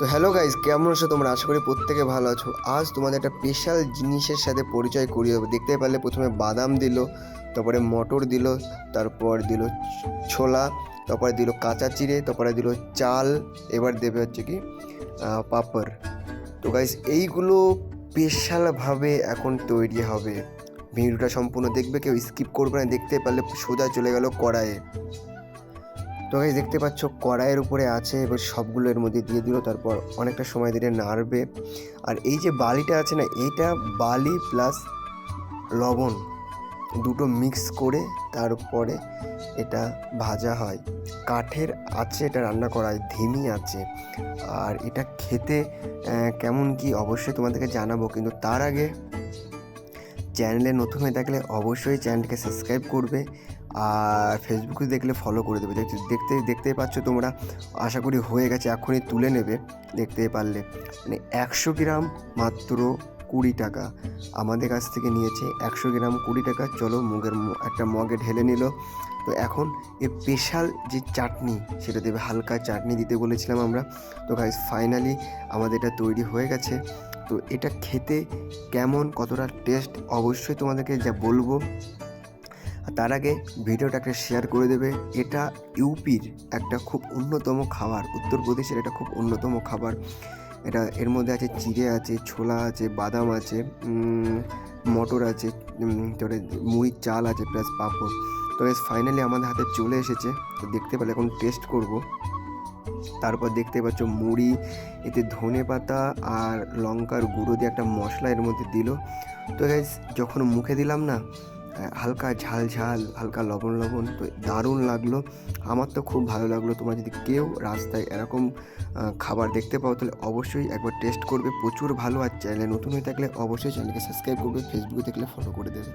তো hello guys, কেমন আছো তোমরা? আশা করি প্রত্যেকে ভালো আছো। আজ তোমাদের একটা স্পেশাল জিনিসের সাথে পরিচয় করিয়ে দেবো। দেখতে পারলে প্রথমে বাদাম দিল, তারপরে মটর দিল, তারপর দিল ছোলা, তারপরে দিল কাঁচা চিড়ে, তারপরে দিল চাল, এবার দেবে হচ্ছে কি পাঁপড়। তো গাইজ এইগুলো স্পেশালভাবে এখন তৈরি হবে। ভিডিওটা সম্পূর্ণ দেখবে, কেউ স্কিপ করবে না। দেখতে পারলে সোজা চলে গেল কড়াইয়ে। তো গাইস দেখতে পাচ্ছ কড়াইয়ের উপরে আছে, এবার সবগুলো এর মধ্যে দিয়ে দিল, তারপর অনেকটা সময় ধরে নাড়বে। আর এই যে বালিটা আছে না, এইটা বালি প্লাস লবণ দুটো মিক্স করে তারপরে এটা ভাজা হয়। কাঠের আছে এটা রান্না করা হয় ধিমি আছে। আর এটা খেতে কেমন কি অবশ্যই তোমাদেরকে জানাবো, কিন্তু তার আগে চ্যানেলে নতুন হয়ে থাকলে অবশ্যই চ্যানেলকে সাবস্ক্রাইব করবে, আর ফেসবুকে দেখলে ফলো করে দেবে। দেখতেই পাচ্ছ তোমরা, আশা করি হয়ে গেছে, এখনই তুলে নেবে। দেখতেই পারলে মানে 100 গ্রাম মাত্র 20 টাকা আমাদের কাছ থেকে নিয়েছে। 100 গ্রাম 20 টাকা। চলো একটা মগে ঢেলে নিল। তো এখন এ স্পেশাল যে চাটনি সেটা দেবে, হালকা চাটনি দিতে বলেছিলাম আমরা। তো গাইস ফাইনালি আমাদের এটা তৈরি হয়ে গেছে। তো এটা খেতে কেমন, কতটা টেস্ট অবশ্যই তোমাদেরকে যা বলবো। আর তার আগে ভিডিওটা একটা শেয়ার করে দেবে। এটা ইউপির একটা খুব অন্যতম খাবার, উত্তরপ্রদেশের এটা খুব অন্যতম খাবার। এটা এর মধ্যে আছে চিড়ে আছে, ছোলা আছে, বাদাম আছে, মটর আছে, তারপরে মুড়ির চাল আছে, প্লাস পাঁপড়। তো ফাইনালি আমাদের হাতে চলে এসেছে। তো দেখতে পেলে এখন টেস্ট করব। তারপর দেখতে পাচ্ছ মুড়ি, এতে ধনে পাতা আর লঙ্কার গুঁড়ো দিয়ে একটা মশলা এর মধ্যে দিল। তো গাইস যখন মুখে দিলাম না, হালকা ঝাল ঝাল, হালকা লবণ লবণ, তো দারুণ লাগলো। আমার তো খুব ভালো লাগলো। তোমরা যদি কেউ রাস্তায় এরকম খাবার দেখতে পাও তাহলে অবশ্যই একবার টেস্ট করবে, প্রচুর ভালো। আর চ্যানেলে নতুন হয়ে থাকলে অবশ্যই চ্যানেলকে সাবস্ক্রাইব করবে, ফেসবুকে দেখলে ফলো করে দেবে।